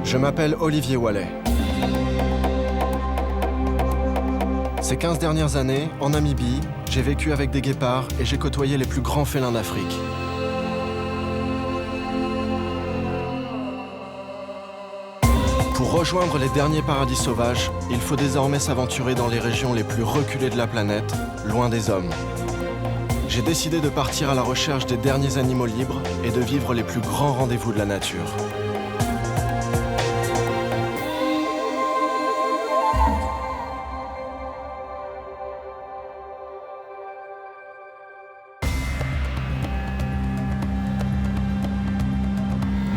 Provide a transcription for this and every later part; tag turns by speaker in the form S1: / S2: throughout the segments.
S1: Je m'appelle Olivier Wallet. Ces 15 dernières années, en Namibie, j'ai vécu avec des guépards et j'ai côtoyé les plus grands félins d'Afrique. Pour rejoindre les derniers paradis sauvages, il faut désormais s'aventurer dans les régions les plus reculées de la planète, loin des hommes. J'ai décidé de partir à la recherche des derniers animaux libres et de vivre les plus grands rendez-vous de la nature.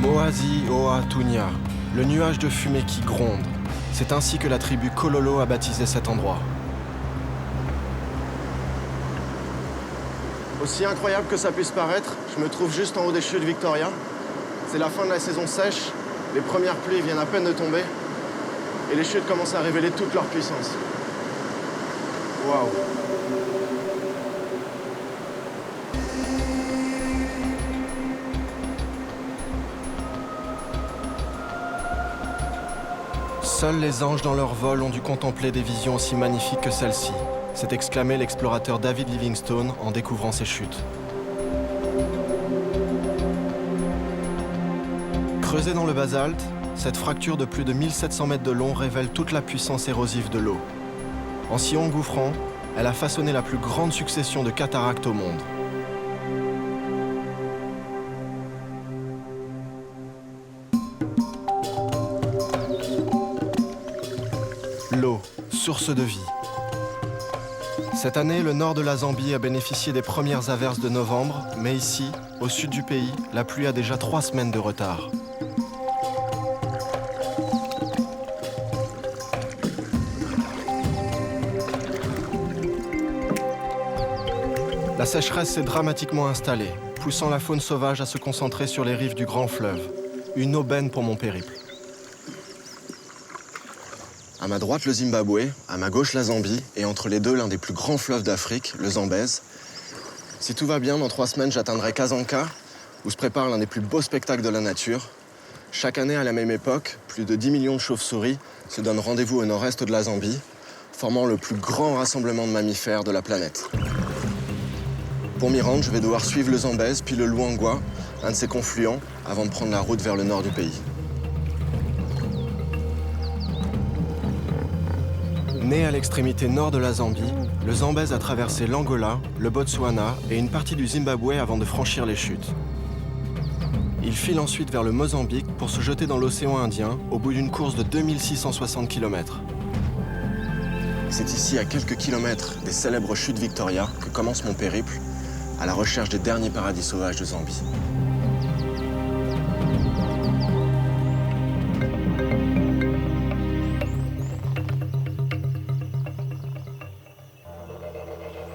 S1: Moasi Oa Tunya, le nuage de fumée qui gronde. C'est ainsi que la tribu Kololo a baptisé cet endroit. Aussi incroyable que ça puisse paraître, je me trouve juste en haut des chutes Victoria. C'est la fin de la saison sèche, les premières pluies viennent à peine de tomber et les chutes commencent à révéler toute leur puissance. Waouh! Seuls les anges dans leur vol ont dû contempler des visions aussi magnifiques que celle-ci, s'est exclamé l'explorateur David Livingstone en découvrant ces chutes. Creusée dans le basalte, cette fracture de plus de 1700 mètres de long révèle toute la puissance érosive de l'eau. En s'y engouffrant, elle a façonné la plus grande succession de cataractes au monde. L'eau, source de vie. Cette année, le nord de la Zambie a bénéficié des premières averses de novembre, mais ici, au sud du pays, la pluie a déjà 3 semaines de retard. La sécheresse s'est dramatiquement installée, poussant la faune sauvage à se concentrer sur les rives du grand fleuve. Une aubaine pour mon périple. À ma droite, le Zimbabwe, à ma gauche, la Zambie, et entre les deux, l'un des plus grands fleuves d'Afrique, le Zambèze. Si tout va bien, dans 3 semaines, j'atteindrai Kasanka, où se prépare l'un des plus beaux spectacles de la nature. Chaque année, à la même époque, plus de 10 millions de chauves-souris se donnent rendez-vous au nord-est de la Zambie, formant le plus grand rassemblement de mammifères de la planète. Pour m'y rendre, je vais devoir suivre le Zambèze, puis le Luangwa, un de ses confluents, avant de prendre la route vers le nord du pays. Né à l'extrémité nord de la Zambie, le Zambèze a traversé l'Angola, le Botswana et une partie du Zimbabwe avant de franchir les chutes. Il file ensuite vers le Mozambique pour se jeter dans l'océan Indien au bout d'une course de 2660 km. C'est ici, à quelques kilomètres des célèbres chutes Victoria, que commence mon périple à la recherche des derniers paradis sauvages de Zambie.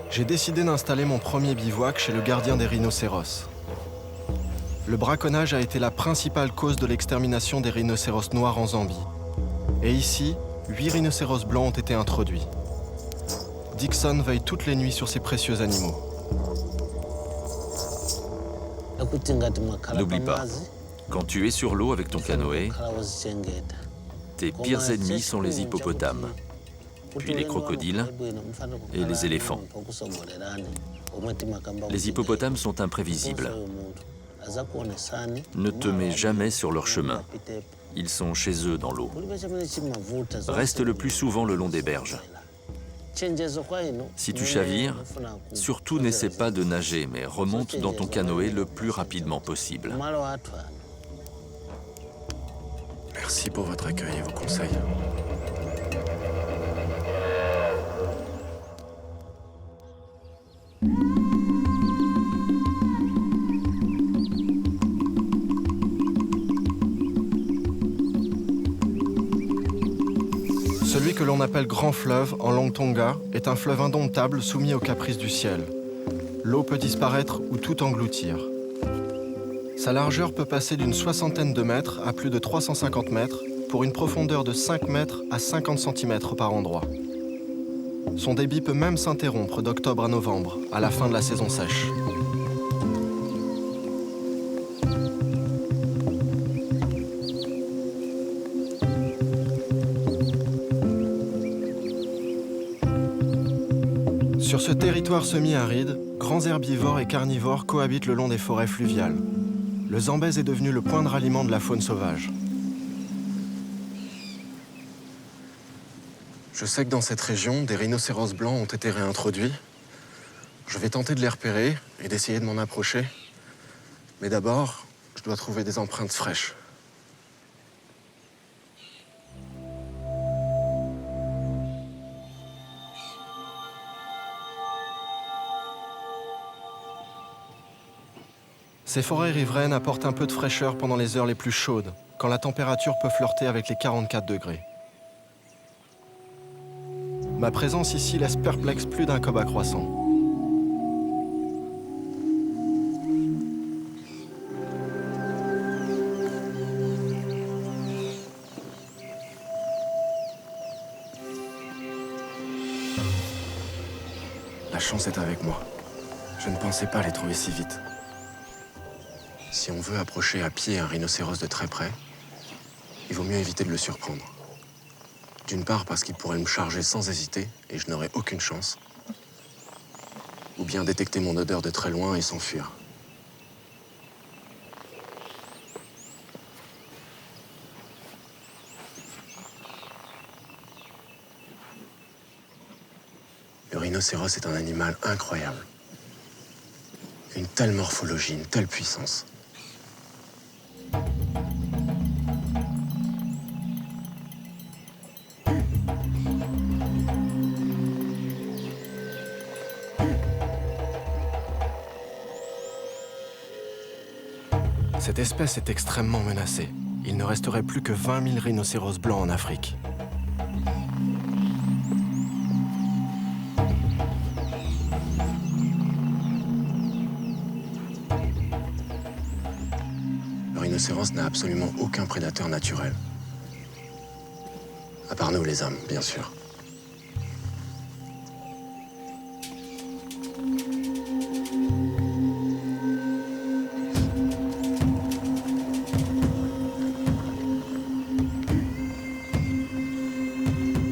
S1: J'ai décidé d'installer mon premier bivouac chez le gardien des rhinocéros. Le braconnage a été la principale cause de l'extermination des rhinocéros noirs en Zambie. Et ici, 8 rhinocéros blancs ont été introduits. Dixon veille toutes les nuits sur ces précieux animaux.
S2: N'oublie pas, quand tu es sur l'eau avec ton canoë, tes pires ennemis sont les hippopotames, puis les crocodiles et les éléphants. Les hippopotames sont imprévisibles. Ne te mets jamais sur leur chemin. Ils sont chez eux dans l'eau. Reste le plus souvent le long des berges. Si tu chavires, surtout n'essaie pas de nager, mais remonte dans ton canoë le plus rapidement possible.
S1: Merci pour votre accueil et vos conseils. Celui que l'on appelle Grand Fleuve, en langue tonga, est un fleuve indomptable soumis aux caprices du ciel. L'eau peut disparaître ou tout engloutir. Sa largeur peut passer d'une 60aine de mètres à plus de 350 mètres, pour une profondeur de 5 mètres à 50 cm par endroit. Son débit peut même s'interrompre d'octobre à novembre, à la fin de la saison sèche. ce territoire semi-aride, grands herbivores et carnivores cohabitent le long des forêts fluviales. Le Zambèze est devenu le point de ralliement de la faune sauvage. Je sais que dans cette région, des rhinocéros blancs ont été réintroduits. Je vais tenter de les repérer et d'essayer de m'en approcher. Mais d'abord, je dois trouver des empreintes fraîches. Ces forêts riveraines apportent un peu de fraîcheur pendant les heures les plus chaudes, quand la température peut flirter avec les 44 degrés. Ma présence ici laisse perplexe plus d'un coba croissant. La chance est avec moi. Je ne pensais pas les trouver si vite. Si on veut approcher à pied un rhinocéros de très près, il vaut mieux éviter de le surprendre. D'une part parce qu'il pourrait me charger sans hésiter et je n'aurais aucune chance. Ou bien détecter mon odeur de très loin et s'enfuir. Le rhinocéros est un animal incroyable. Une telle morphologie, une telle puissance. Cette espèce est extrêmement menacée. Il ne resterait plus que 20 000 rhinocéros blancs en Afrique. Le rhinocéros n'a absolument aucun prédateur naturel. À part nous, les hommes, bien sûr.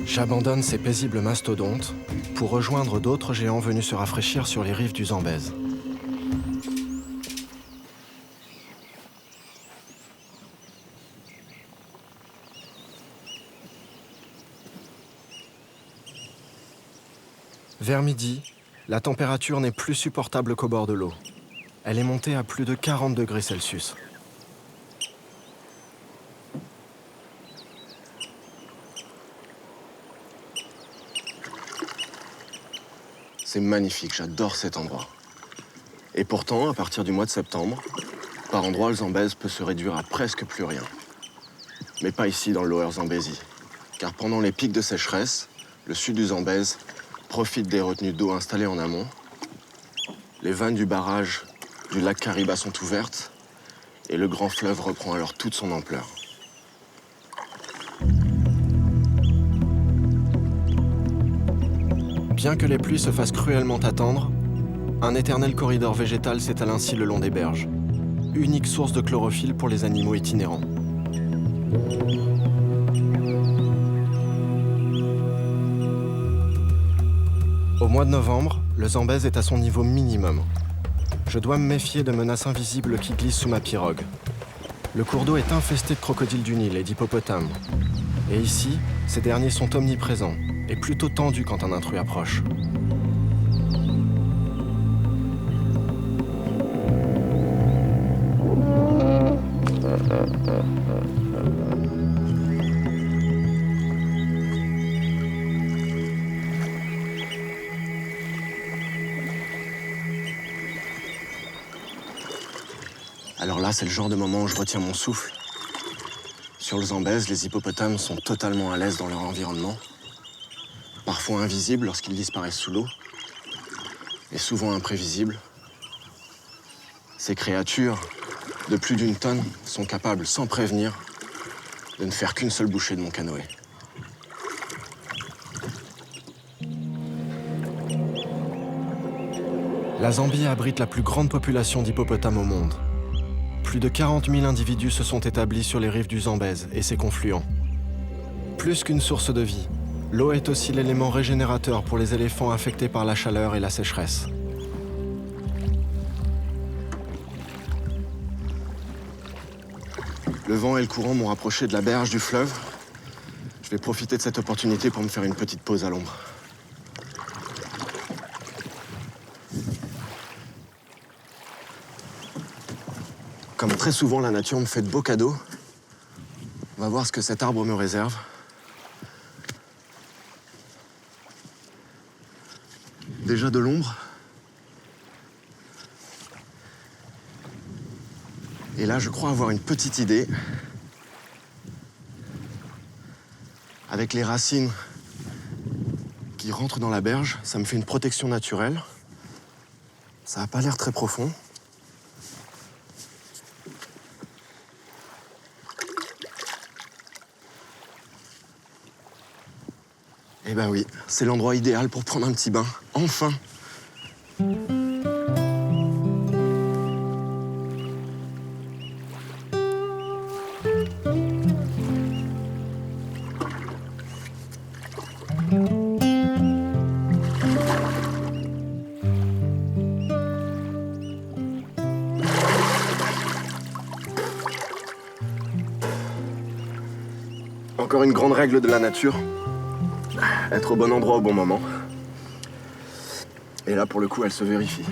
S1: J'abandonne ces paisibles mastodontes pour rejoindre d'autres géants venus se rafraîchir sur les rives du Zambèze. Vers midi, la température n'est plus supportable qu'au bord de l'eau. Elle est montée à plus de 40 degrés Celsius. C'est magnifique, j'adore cet endroit. Et pourtant, à partir du mois de septembre, par endroits, le Zambèze peut se réduire à presque plus rien. Mais pas ici, dans le Lower Zambezi. Car pendant les pics de sécheresse, le sud du Zambèze profite des retenues d'eau installées en amont. Les vannes du barrage du lac Kariba sont ouvertes et le grand fleuve reprend alors toute son ampleur. Bien que les pluies se fassent cruellement attendre, un éternel corridor végétal s'étale ainsi le long des berges, unique source de chlorophylle pour les animaux itinérants. Au mois de novembre, le Zambèze est à son niveau minimum. Je dois me méfier de menaces invisibles qui glissent sous ma pirogue. Le cours d'eau est infesté de crocodiles du Nil et d'hippopotames. Et ici, ces derniers sont omniprésents et plutôt tendus quand un intrus approche. Alors là, c'est le genre de moment où je retiens mon souffle. Sur le Zambèze, les hippopotames sont totalement à l'aise dans leur environnement, parfois invisibles lorsqu'ils disparaissent sous l'eau, et souvent imprévisibles. Ces créatures, de plus d'une tonne, sont capables, sans prévenir, de ne faire qu'une seule bouchée de mon canoë. La Zambie abrite la plus grande population d'hippopotames au monde. Plus de 40 000 individus se sont établis sur les rives du Zambèze et ses confluents. Plus qu'une source de vie, L'eau est aussi l'élément régénérateur pour les éléphants affectés par la chaleur et la sécheresse. Le vent et le courant m'ont rapproché de la berge du fleuve. Je vais profiter de cette opportunité pour me faire une petite pause à l'ombre. Comme très souvent, la nature me fait de beaux cadeaux. On va voir ce que cet arbre me réserve. Déjà de l'ombre. Et là, je crois avoir une petite idée. Avec les racines qui rentrent dans la berge, ça me fait une protection naturelle. Ça n'a pas l'air très profond. Eh ben oui, c'est l'endroit idéal pour prendre un petit bain. Enfin! Encore une grande règle de la nature. Être au bon endroit au bon moment. Et là, pour le coup, elle se vérifie.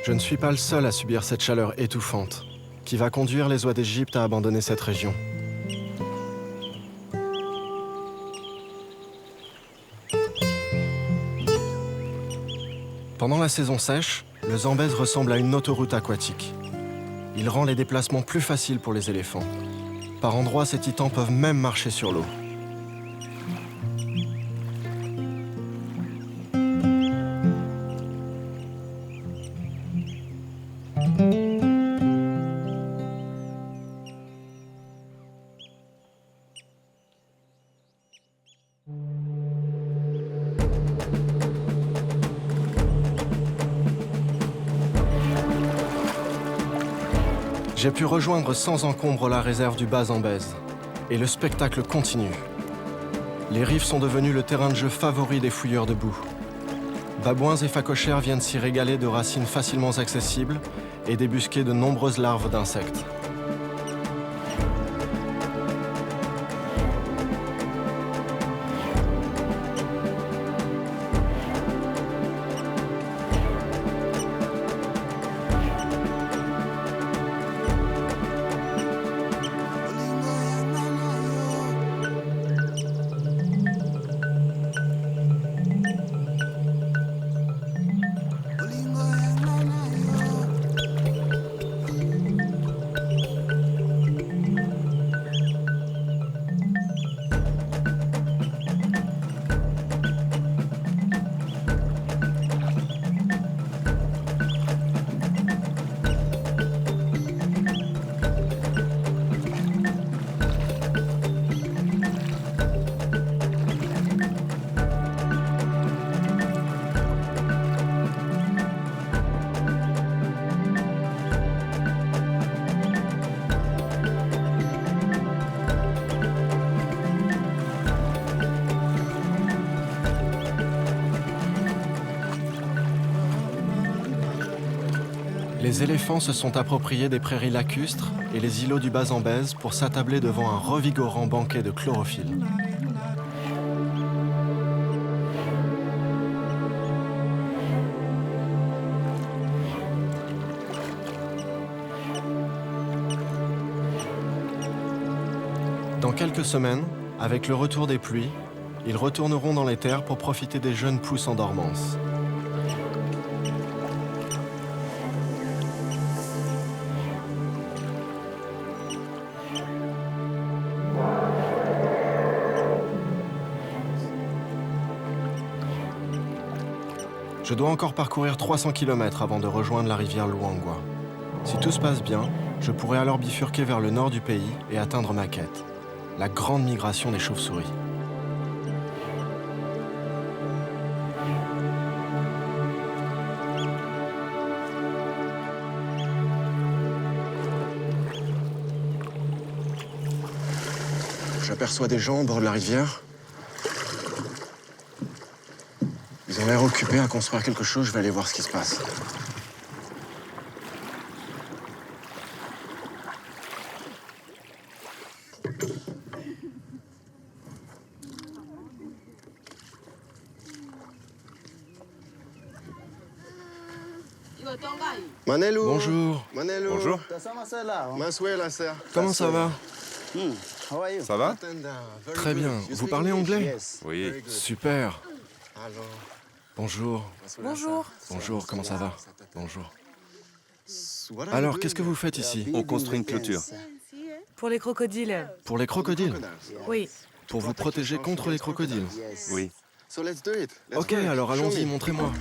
S1: Je ne suis pas le seul à subir cette chaleur étouffante, qui va conduire les oies d'Égypte à abandonner cette région. Pendant la saison sèche, le Zambèze ressemble à une autoroute aquatique. Il rend les déplacements plus faciles pour les éléphants. Par endroits, ces titans peuvent même marcher sur l'eau. J'ai pu rejoindre sans encombre la réserve du bas Zambèze. Et le spectacle continue. Les rives sont devenues le terrain de jeu favori des fouilleurs de boue. Babouins et phacochères viennent s'y régaler de racines facilement accessibles et débusquer de nombreuses larves d'insectes. Les éléphants se sont appropriés des prairies lacustres et les îlots du bas Zambèze pour s'attabler devant un revigorant banquet de chlorophylle. Dans quelques semaines, avec le retour des pluies, ils retourneront dans les terres pour profiter des jeunes pousses en dormance. Je dois encore parcourir 300 km avant de rejoindre la rivière Luangwa. Si tout se passe bien, je pourrai alors bifurquer vers le nord du pays et atteindre ma quête, la grande migration des chauves-souris. J'aperçois des gens au bord de la rivière. Ils ont l'air occupés à construire quelque chose, je vais aller voir ce qui se passe. Manelou. Bonjour. Manelou.
S3: Bonjour.
S1: Masuela, sir.
S4: Comment ça va?
S3: Ça va?
S4: Très bien. Vous parlez anglais?
S3: Oui.
S4: Super. Bonjour.
S5: Bonjour.
S4: Bonjour, comment ça va? Bonjour. Alors, qu'est-ce que vous faites ici?
S3: On construit une clôture.
S5: Pour les crocodiles.
S4: Pour les crocodiles?
S5: Oui.
S4: Pour vous protéger contre les crocodiles?
S3: Oui.
S4: Ok, alors allons-y, montrez-moi.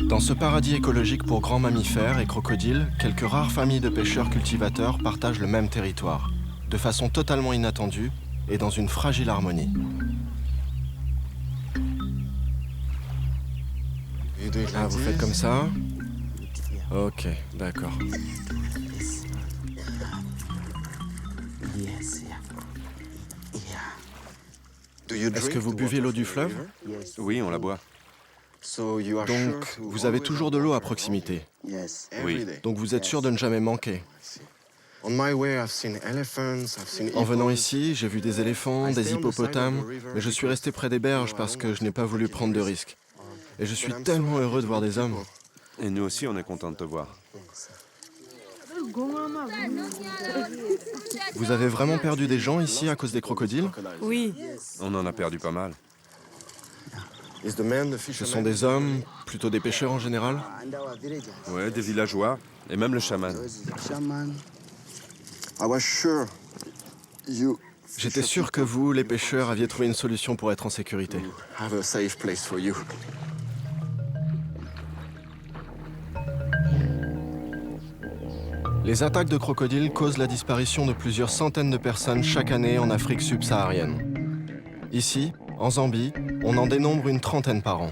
S4: Dans ce paradis écologique pour grands mammifères et crocodiles, quelques rares familles de pêcheurs-cultivateurs partagent le même territoire, de façon totalement inattendue et dans une fragile harmonie. Ah, vous faites comme ça? Ok, d'accord. Est-ce que vous buvez l'eau du fleuve?
S3: Oui, on la boit.
S4: Donc, vous avez toujours de l'eau à proximité.
S3: Oui.
S4: Donc vous êtes sûr de ne jamais manquer. En venant ici, j'ai vu des éléphants, des hippopotames, mais je suis resté près des berges parce que je n'ai pas voulu prendre de risques. Et je suis tellement heureux de voir des hommes.
S3: Et nous aussi, on est contents de te voir.
S4: Vous avez vraiment perdu des gens ici à cause des crocodiles?
S5: Oui.
S3: On en a perdu pas mal.
S4: Ce sont des hommes, plutôt des pêcheurs en général?
S3: Ouais, des villageois, et même le chaman.
S4: J'étais sûr que vous, les pêcheurs, aviez trouvé une solution pour être en sécurité. Les attaques de crocodiles causent la disparition de plusieurs centaines de personnes chaque année en Afrique subsaharienne. Ici, en Zambie, on en dénombre une trentaine par an.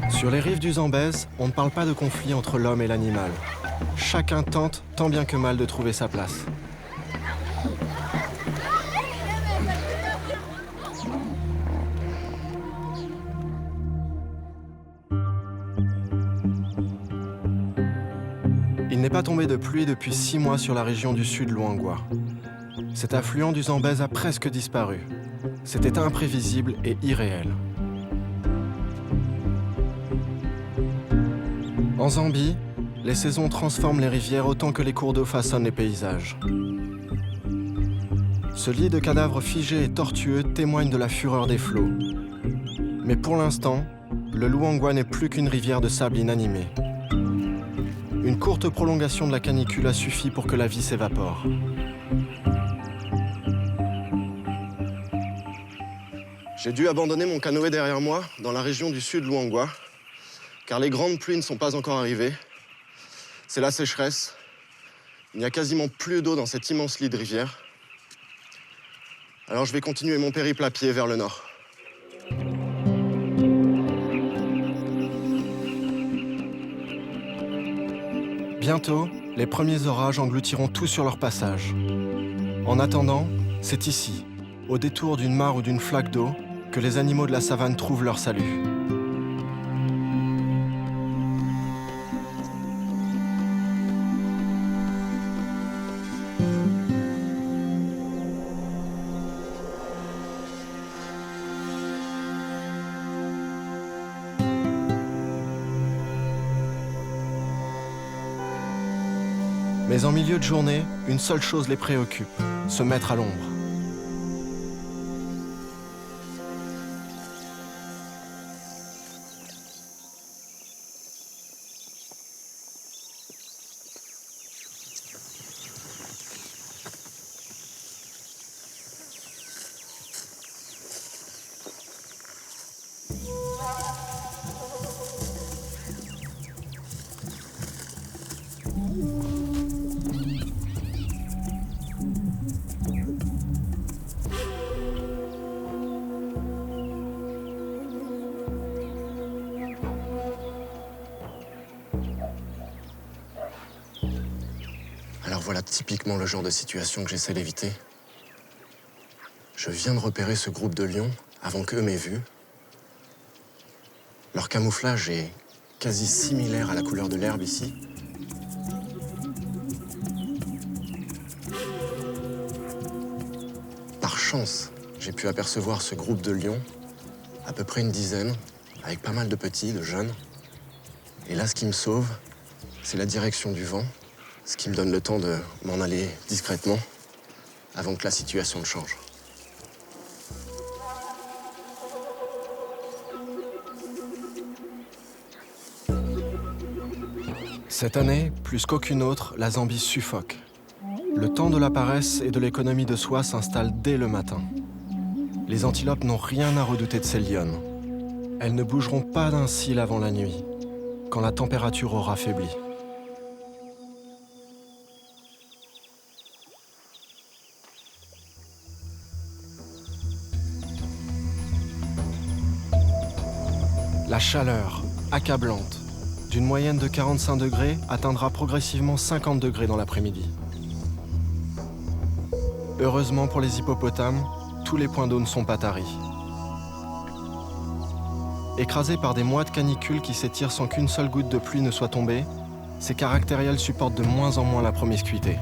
S4: Sur les rives du Zambèze, on ne parle pas de conflit entre l'homme et l'animal. Chacun tente, tant bien que mal, de trouver sa place. Il n'est pas tombé de pluie depuis 6 mois sur la région du sud Luangwa. Cet affluent du Zambèze a presque disparu. C'était imprévisible et irréel. En Zambie, les saisons transforment les rivières autant que les cours d'eau façonnent les paysages. Ce lit de cadavres figés et tortueux témoigne de la fureur des flots. Mais pour l'instant, le Luangwa n'est plus qu'une rivière de sable inanimée. Une courte prolongation de la canicule a suffi pour que la vie s'évapore. J'ai dû abandonner mon canoë derrière moi, dans la région du sud Luangwa, car les grandes pluies ne sont pas encore arrivées. C'est la sécheresse. Il n'y a quasiment plus d'eau dans cet immense lit de rivière. Alors je vais continuer mon périple à pied vers le nord. Bientôt, les premiers orages engloutiront tout sur leur passage. En attendant, c'est ici, au détour d'une mare ou d'une flaque d'eau, que les animaux de la savane trouvent leur salut. Mais en milieu de journée, une seule chose les préoccupe, se mettre à l'ombre.
S1: voilà typiquement le genre de situation que j'essaie d'éviter. Je viens de repérer ce groupe de lions avant qu'eux m'aient vu. Leur camouflage est quasi similaire à la couleur de l'herbe ici. Par chance, j'ai pu apercevoir ce groupe de lions, à peu près une dizaine, avec pas mal de petits, de jeunes. Et là, ce qui me sauve, c'est la direction du vent, ce qui me donne le temps de m'en aller discrètement avant que la situation ne change.
S4: Cette année, plus qu'aucune autre, la Zambie suffoque. Le temps de la paresse et de l'économie de soi s'installe dès le matin. Les antilopes n'ont rien à redouter de ces lionnes. Elles ne bougeront pas d'un cil avant la nuit, quand la température aura faibli. La chaleur, accablante, d'une moyenne de 45 degrés, atteindra progressivement 50 degrés dans l'après-midi. Heureusement pour les hippopotames, tous les points d'eau ne sont pas taris. Écrasés par des mois de canicule qui s'étirent sans qu'une seule goutte de pluie ne soit tombée, ces caractériels supportent de moins en moins la promiscuité.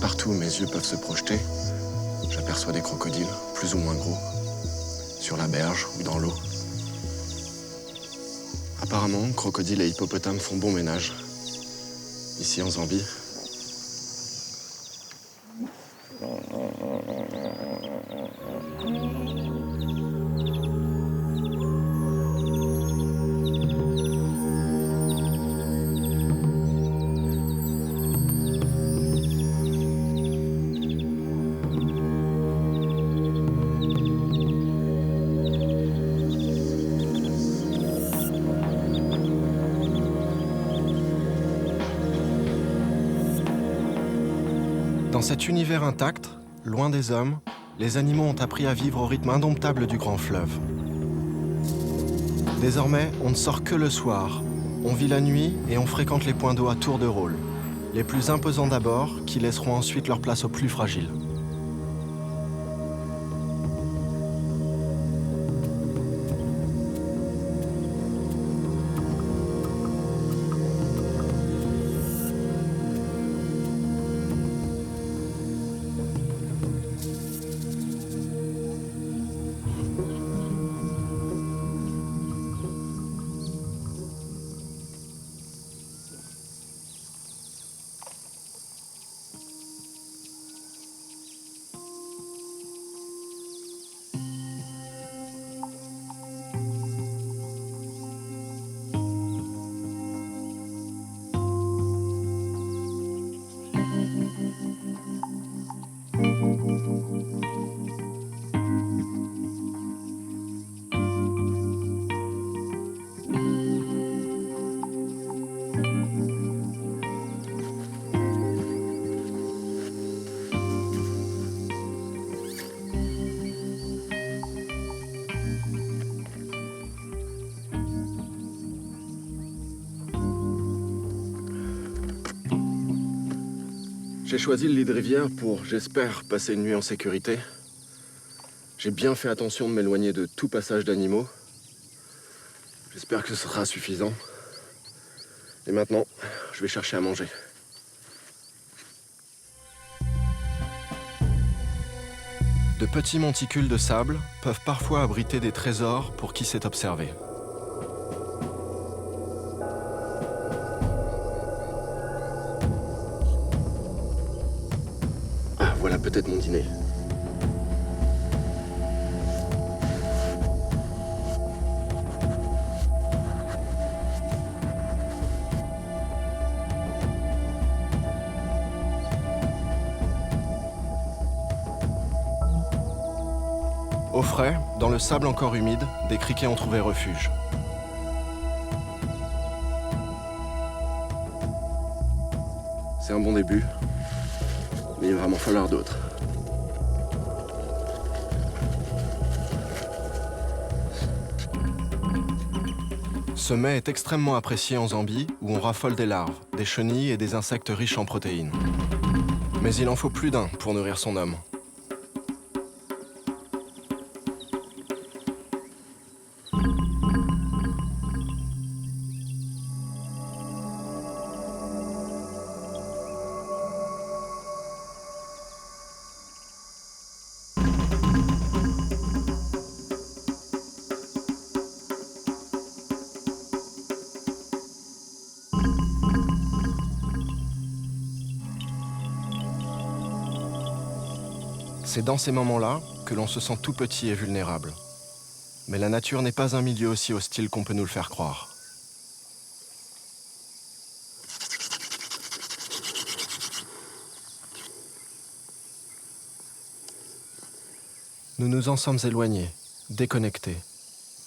S1: Partout où mes yeux peuvent se projeter, j'aperçois des crocodiles, plus ou moins gros, sur la berge ou dans l'eau. Apparemment, crocodiles et hippopotames font bon ménage, ici en Zambie. Dans cet univers intact, loin des hommes, les animaux ont appris à vivre au rythme indomptable du grand fleuve. Désormais, on ne sort que le soir. On vit la nuit et on fréquente les points d'eau à tour de rôle. Les plus imposants d'abord, qui laisseront ensuite leur place aux plus fragiles. J'ai choisi le lit de rivière pour, j'espère, passer une nuit en sécurité. J'ai bien fait attention de m'éloigner de tout passage d'animaux. J'espère que ce sera suffisant. Et maintenant, je vais chercher à manger. De petits monticules de sable peuvent parfois abriter des trésors pour qui sait observer. peut-être mon dîner.
S4: Au frais, dans le sable encore humide, des criquets ont trouvé refuge.
S1: C'est un bon début, mais il va vraiment falloir d'autres.
S4: Ce mets est extrêmement apprécié en Zambie, où on raffole des larves, des chenilles et des insectes riches en protéines. Mais il en faut plus d'un pour nourrir son homme. C'est dans ces moments-là que l'on se sent tout petit et vulnérable. Mais la nature n'est pas un milieu aussi hostile qu'on peut nous le faire croire. Nous nous en sommes éloignés, déconnectés.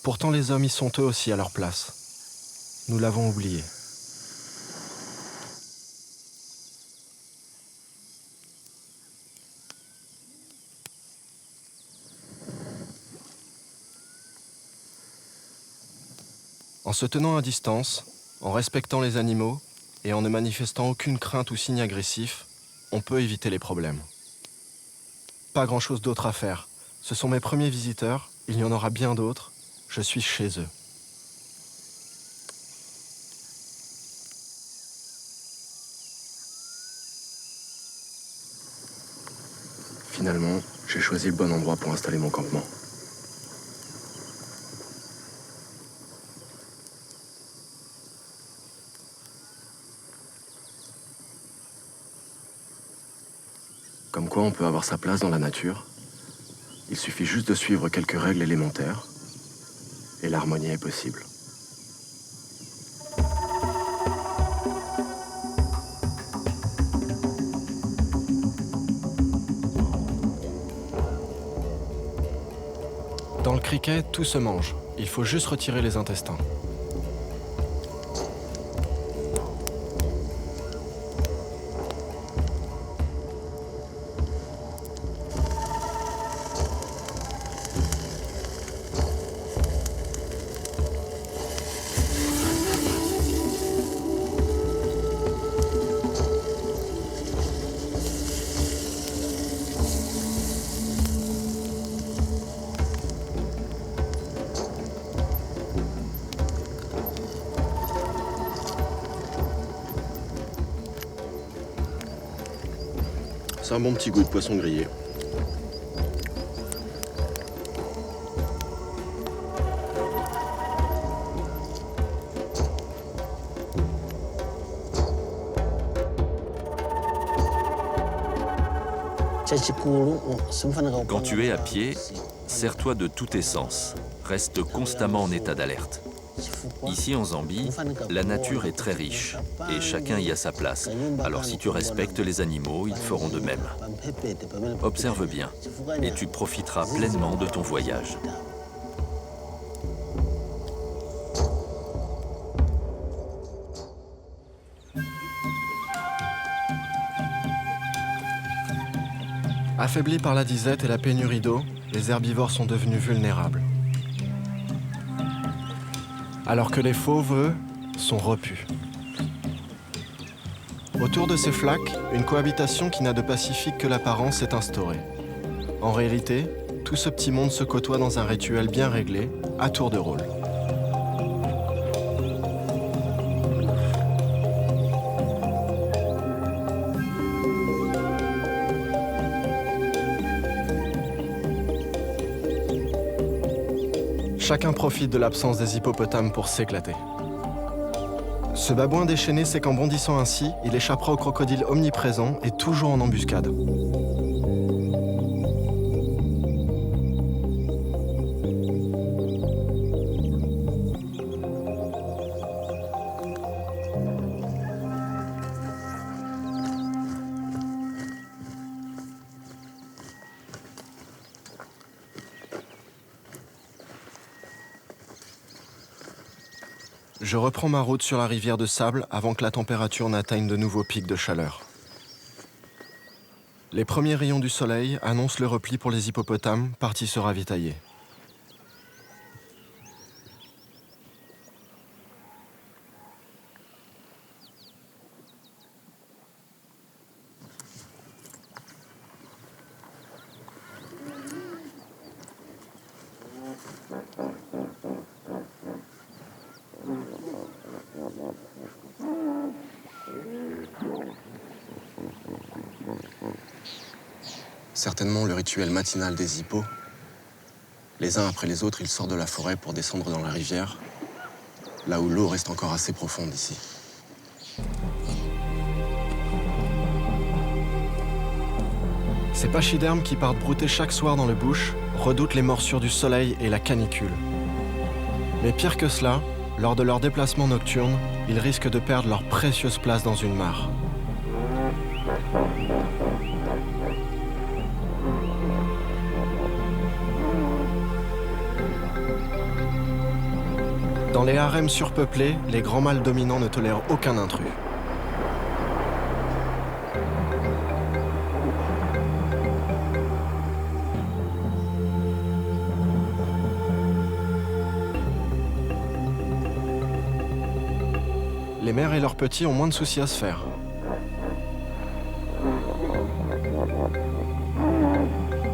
S4: Pourtant les hommes y sont eux aussi à leur place. Nous l'avons oublié. En se tenant à distance, en respectant les animaux et en ne manifestant aucune crainte ou signe agressif, on peut éviter les problèmes. Pas grand-chose d'autre à faire. Ce sont mes premiers visiteurs, il y en aura bien d'autres. Je suis chez eux.
S1: Finalement, j'ai choisi le bon endroit pour installer mon campement. Comme quoi on peut avoir sa place dans la nature. Il suffit juste de suivre quelques règles élémentaires et l'harmonie est possible.
S4: Dans le criquet, tout se mange. Il faut juste retirer les intestins.
S1: C'est un bon petit goût de poisson grillé.
S2: Quand tu es à pied, sers-toi de tous tes sens. Reste constamment en état d'alerte. Ici en Zambie, la nature est très riche et chacun y a sa place. Alors si tu respectes les animaux, ils feront de même. Observe bien et tu profiteras pleinement de ton voyage.
S4: Affaiblis par la disette et la pénurie d'eau, les herbivores sont devenus vulnérables. Alors que les fauves, eux, sont repus. Autour de ces flaques, une cohabitation qui n'a de pacifique que l'apparence est instaurée. En réalité, tout ce petit monde se côtoie dans un rituel bien réglé, à tour de rôle. Chacun profite de l'absence des hippopotames pour s'éclater. Ce babouin déchaîné sait qu'en bondissant ainsi, il échappera au crocodile omniprésent et toujours en embuscade. je reprends ma route sur la rivière de sable avant que la température n'atteigne de nouveaux pics de chaleur. Les premiers rayons du soleil annoncent le repli pour les hippopotames partis se ravitailler.
S1: Certainement le rituel matinal des hippos. Les uns après les autres, ils sortent de la forêt pour descendre dans la rivière, là où l'eau reste encore assez profonde ici.
S4: Ces pachydermes qui partent brouter chaque soir dans le bush redoutent les morsures du soleil et la canicule. Mais pire que cela, lors de leur déplacement nocturne, ils risquent de perdre leur précieuse place dans une mare. Dans les harems surpeuplés, les grands mâles dominants ne tolèrent aucun intrus. Les mères et leurs petits ont moins de soucis à se faire.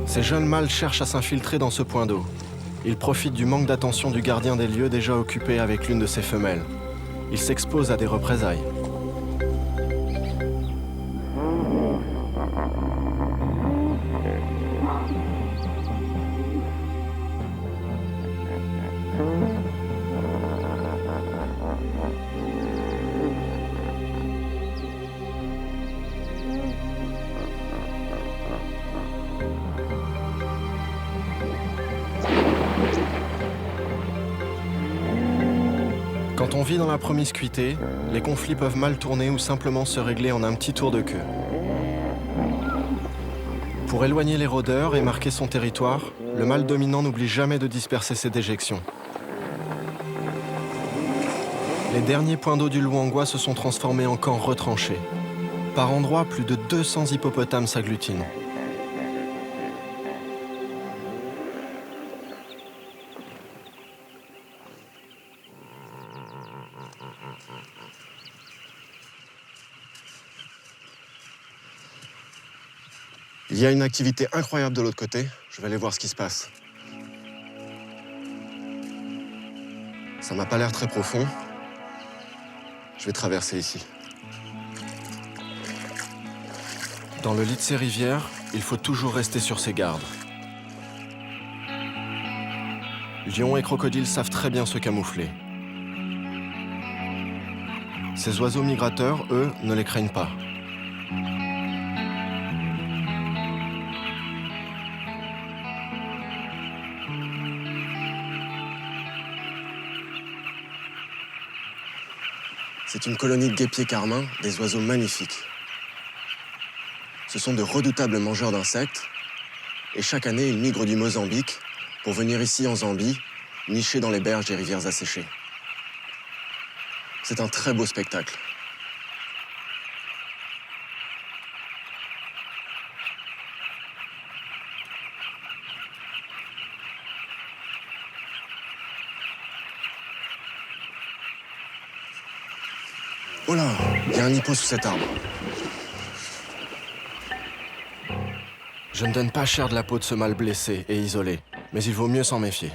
S4: Ces jeunes mâles cherchent à s'infiltrer dans ce point d'eau. Ils profitent du manque d'attention du gardien des lieux déjà occupé avec l'une de ses femelles. Ils s'exposent à des représailles. Quand on vit dans la promiscuité, les conflits peuvent mal tourner ou simplement se régler en un petit tour de queue. Pour éloigner les rôdeurs et marquer son territoire, le mâle dominant n'oublie jamais de disperser ses déjections. Les derniers points d'eau du Luangwa se sont transformés en camps retranchés. Par endroits, plus de 200 hippopotames s'agglutinent.
S1: Il y a une activité incroyable de l'autre côté. Je vais aller voir ce qui se passe. Ça m'a pas l'air très profond. Je vais traverser ici.
S4: Dans le lit de ces rivières, il faut toujours rester sur ses gardes. Lions et crocodiles savent très bien se camoufler. Ces oiseaux migrateurs, eux, ne les craignent pas.
S1: C'est une colonie de guêpiers carmins, des oiseaux magnifiques. Ce sont de redoutables mangeurs d'insectes, et chaque année, ils migrent du Mozambique pour venir ici en Zambie, nicher dans les berges des rivières asséchées. C'est un très beau spectacle. Oh là, il y a un hippo sous cet arbre.
S4: Je ne donne pas cher de la peau de ce mâle blessé et isolé, mais il vaut mieux s'en méfier.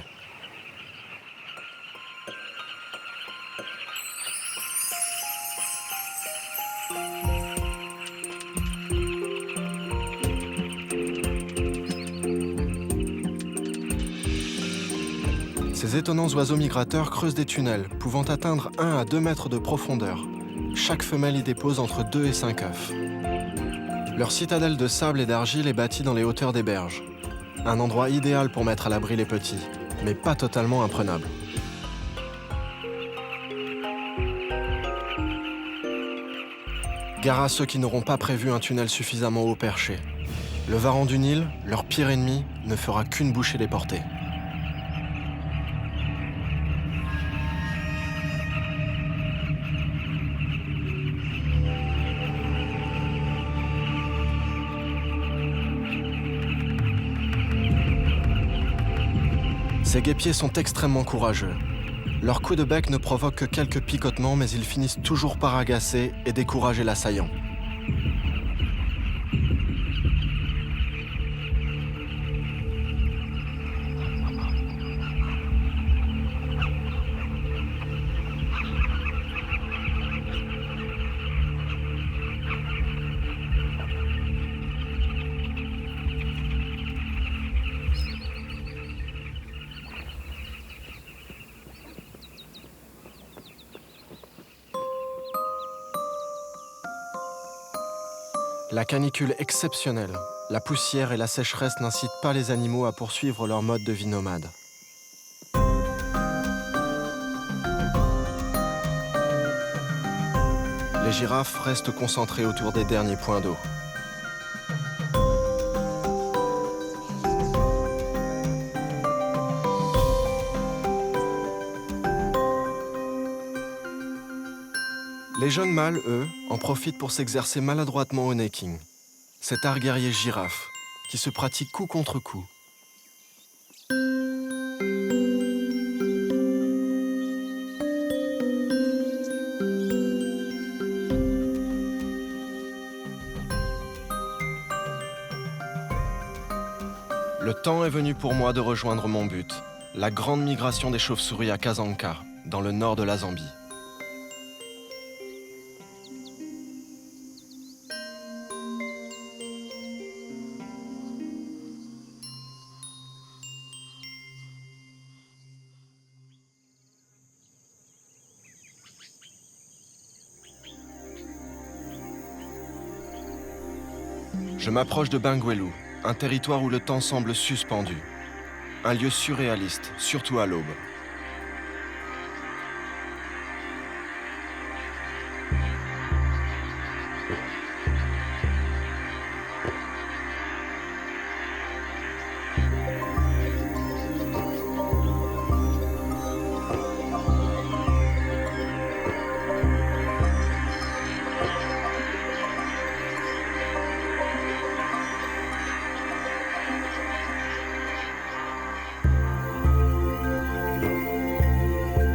S4: Ces étonnants oiseaux migrateurs creusent des tunnels, pouvant atteindre 1 à 2 mètres de profondeur. Chaque femelle y dépose entre 2 et 5 œufs. Leur citadelle de sable et d'argile est bâtie dans les hauteurs des berges. Un endroit idéal pour mettre à l'abri les petits, mais pas totalement imprenable. Gare à ceux qui n'auront pas prévu un tunnel suffisamment haut perché. Le varan du Nil, leur pire ennemi, ne fera qu'une bouchée les portées. Ces guêpiers sont extrêmement courageux. Leurs coups de bec ne provoquent que quelques picotements, mais ils finissent toujours par agacer et décourager l'assaillant. La canicule exceptionnelle, la poussière et la sécheresse n'incitent pas les animaux à poursuivre leur mode de vie nomade. Les girafes restent concentrées autour des derniers points d'eau. Les jeunes mâles, eux, en profitent pour s'exercer maladroitement au necking, cet art guerrier girafe qui se pratique coup contre coup. Le temps est venu pour moi de rejoindre mon but, la grande migration des chauves-souris à Kasanka, dans le nord de la Zambie. Je m'approche de Bangweulu, un territoire où le temps semble suspendu. Un lieu surréaliste, surtout à l'aube.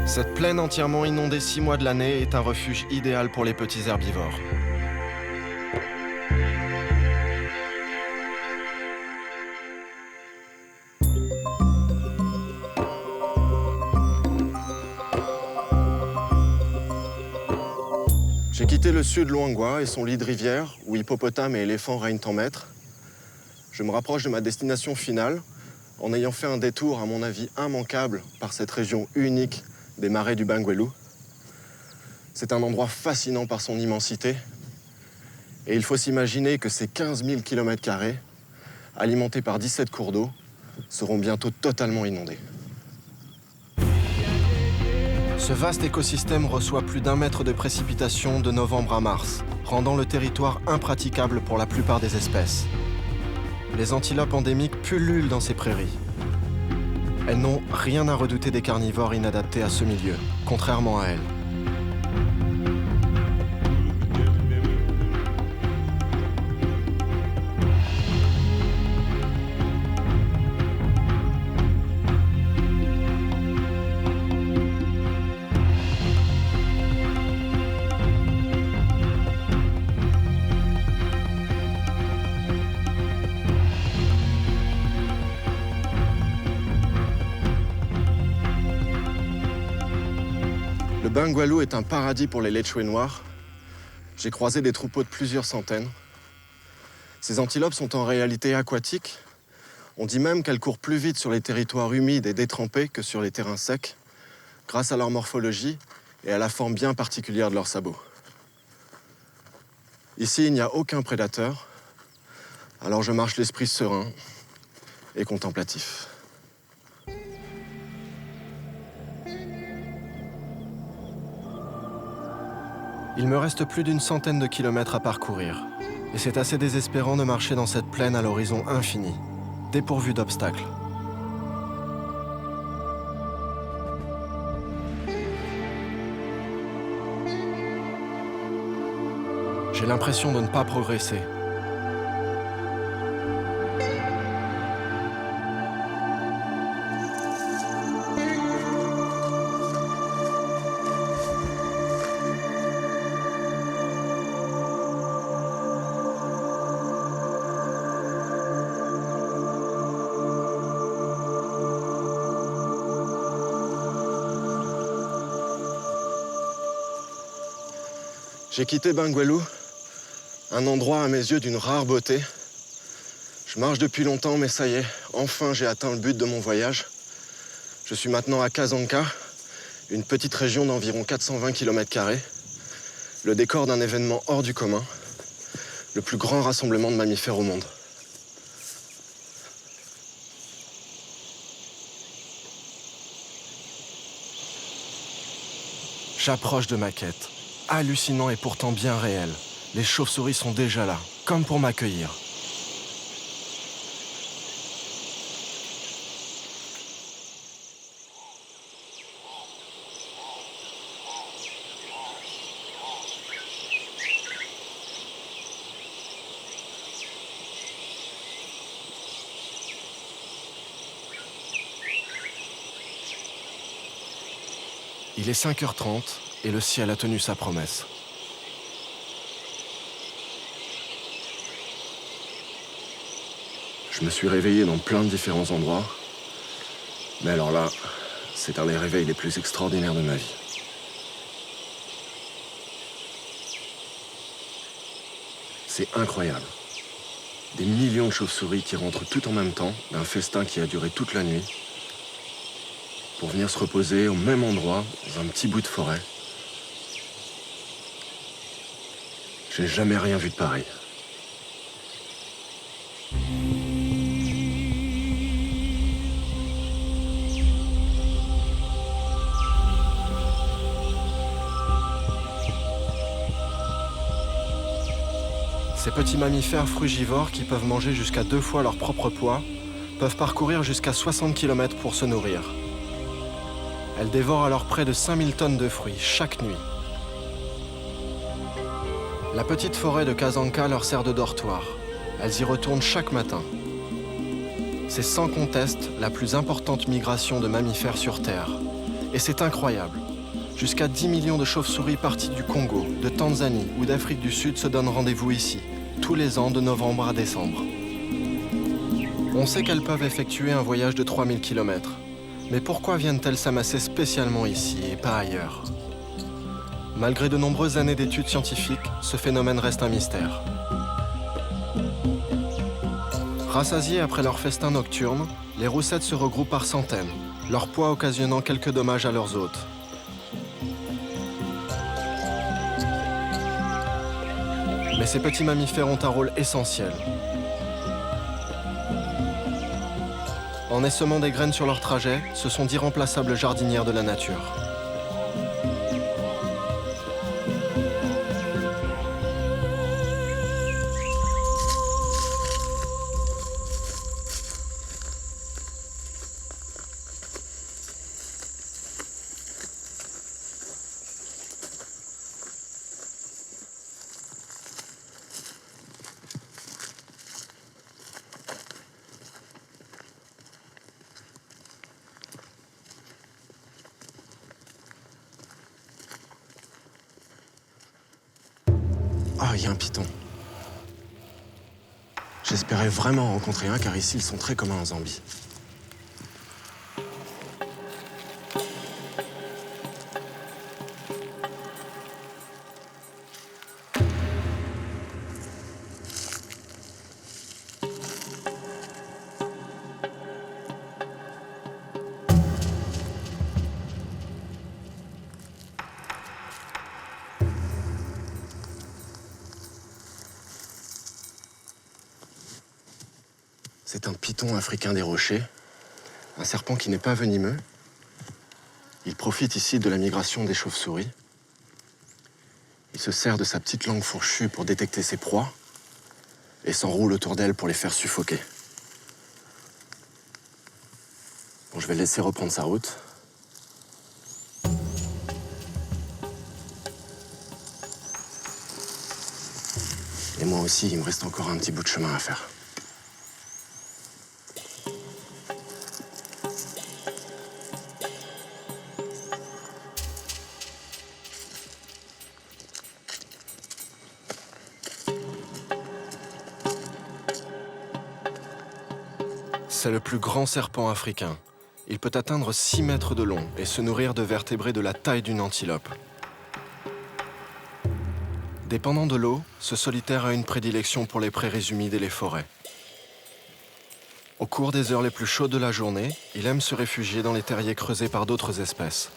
S4: Cette plaine entièrement inondée 6 mois de l'année est un refuge idéal pour les petits herbivores.
S1: J'ai quitté le sud Luangwa et son lit de rivière, où hippopotames et éléphants règnent en maître. Je me rapproche de ma destination finale, en ayant fait un détour, à mon avis, immanquable par cette région unique des marais du Bangweulu. C'est un endroit fascinant par son immensité. Et il faut s'imaginer que ces 15 000 km², alimentés par 17 cours d'eau, seront bientôt totalement inondés.
S4: Ce vaste écosystème reçoit plus d'1 mètre de précipitations de novembre à mars, rendant le territoire impraticable pour la plupart des espèces. Les antilopes endémiques pullulent dans ces prairies. Elles n'ont rien à redouter des carnivores inadaptés à ce milieu, contrairement à elles.
S1: Le Bangweulu est un paradis pour les lechouets noirs. J'ai croisé des troupeaux de plusieurs centaines. Ces antilopes sont en réalité aquatiques. On dit même qu'elles courent plus vite sur les territoires humides et détrempés que sur les terrains secs, grâce à leur morphologie et à la forme bien particulière de leurs sabots. Ici, il n'y a aucun prédateur, alors je marche l'esprit serein et contemplatif.
S4: Il me reste plus d'1 centaine de kilomètres à parcourir, et c'est assez désespérant de marcher dans cette plaine à l'horizon infini, dépourvue d'obstacles. J'ai l'impression de ne pas progresser.
S1: J'ai quitté Benguelou, un endroit à mes yeux d'une rare beauté. Je marche depuis longtemps, mais ça y est, enfin j'ai atteint le but de mon voyage. Je suis maintenant à Kazanka, une petite région d'environ 420 km², le décor d'un événement hors du commun, le plus grand rassemblement de mammifères au monde.
S4: J'approche de ma quête. Hallucinant et pourtant bien réel. Les chauves-souris sont déjà là, comme pour m'accueillir. Il est 5h30 et le ciel a tenu sa promesse.
S1: Je me suis réveillé dans plein de différents endroits. Mais alors là, c'est un des réveils les plus extraordinaires de ma vie. C'est incroyable. Des millions de chauves-souris qui rentrent tout en même temps d'un festin qui a duré toute la nuit pour venir se reposer au même endroit, dans un petit bout de forêt. J'ai jamais rien vu de pareil.
S4: Ces petits mammifères frugivores qui peuvent manger jusqu'à 2 fois leur propre poids peuvent parcourir jusqu'à 60 km pour se nourrir. Elles dévorent alors près de 5000 tonnes de fruits chaque nuit. La petite forêt de Kazanka leur sert de dortoir. Elles y retournent chaque matin. C'est sans conteste la plus importante migration de mammifères sur Terre. Et c'est incroyable. Jusqu'à 10 millions de chauves-souris partis du Congo, de Tanzanie ou d'Afrique du Sud se donnent rendez-vous ici, tous les ans de novembre à décembre. On sait qu'elles peuvent effectuer un voyage de 3000 km. Mais pourquoi viennent-elles s'amasser spécialement ici et pas ailleurs? Malgré de nombreuses années d'études scientifiques, ce phénomène reste un mystère. Rassasiées après leur festin nocturne, les roussettes se regroupent par centaines, leur poids occasionnant quelques dommages à leurs hôtes. Mais ces petits mammifères ont un rôle essentiel. En essaimant des graines sur leur trajet, ce sont d'irremplaçables jardinières de la nature.
S1: Ah, il y a un python. J'espérais vraiment en rencontrer un, car ici, ils sont très communs en Zambie. C'est un python africain des rochers, un serpent qui n'est pas venimeux. Il profite ici de la migration des chauves-souris. Il se sert de sa petite langue fourchue pour détecter ses proies et s'enroule autour d'elles pour les faire suffoquer. Bon, je vais le laisser reprendre sa route. Et moi aussi, il me reste encore un petit bout de chemin à faire.
S4: C'est le plus grand serpent africain. Il peut atteindre 6 mètres de long et se nourrir de vertébrés de la taille d'une antilope. Dépendant de l'eau, ce solitaire a une prédilection pour les prairies humides et les forêts. Au cours des heures les plus chaudes de la journée, il aime se réfugier dans les terriers creusés par d'autres espèces.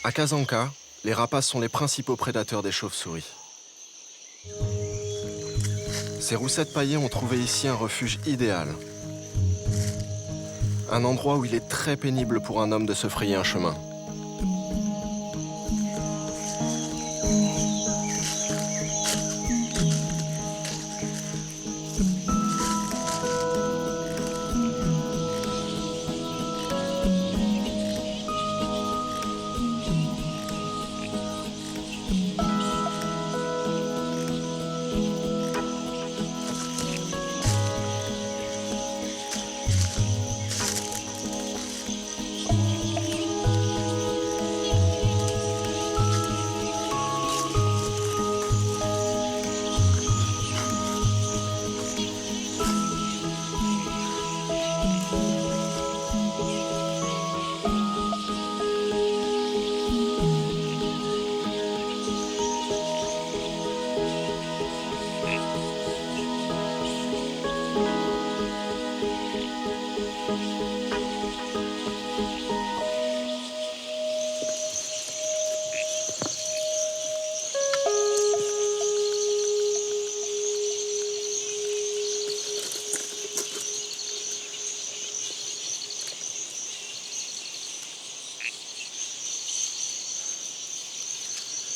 S4: À Kazanka, les rapaces sont les principaux prédateurs des chauves-souris. Ces roussettes paillées ont trouvé ici un refuge idéal. Un endroit où il est très pénible pour un homme de se frayer un chemin.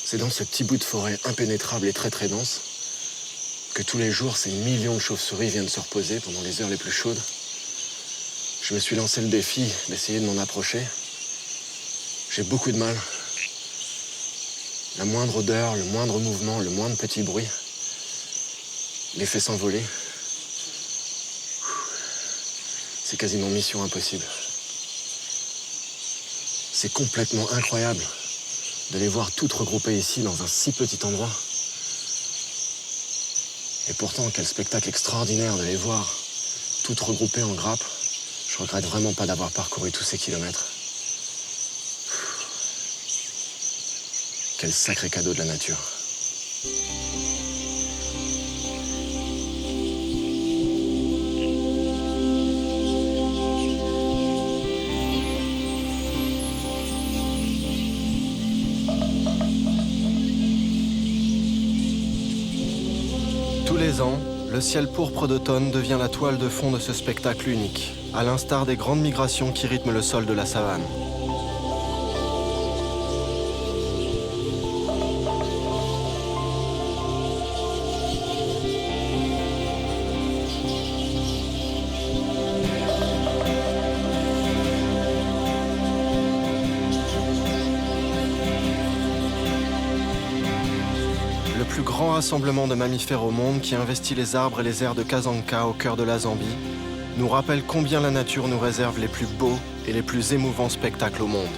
S1: C'est dans ce petit bout de forêt impénétrable et très très dense que tous les jours, ces millions de chauves-souris viennent se reposer pendant les heures les plus chaudes. Je me suis lancé le défi d'essayer de m'en approcher. J'ai beaucoup de mal. La moindre odeur, le moindre mouvement, le moindre petit bruit les fait s'envoler. C'est quasiment mission impossible. C'est complètement incroyable de les voir toutes regroupées ici dans un si petit endroit. Et pourtant, quel spectacle extraordinaire de les voir toutes regroupées en grappes. Je regrette vraiment pas d'avoir parcouru tous ces kilomètres. Quel sacré cadeau de la nature.
S4: Tous les ans, le ciel pourpre d'automne devient la toile de fond de ce spectacle unique, à l'instar des grandes migrations qui rythment le sol de la savane. Le plus grand rassemblement de mammifères au monde qui investit les arbres et les aires de Kazanka au cœur de la Zambie nous rappelle combien la nature nous réserve les plus beaux et les plus émouvants spectacles au monde.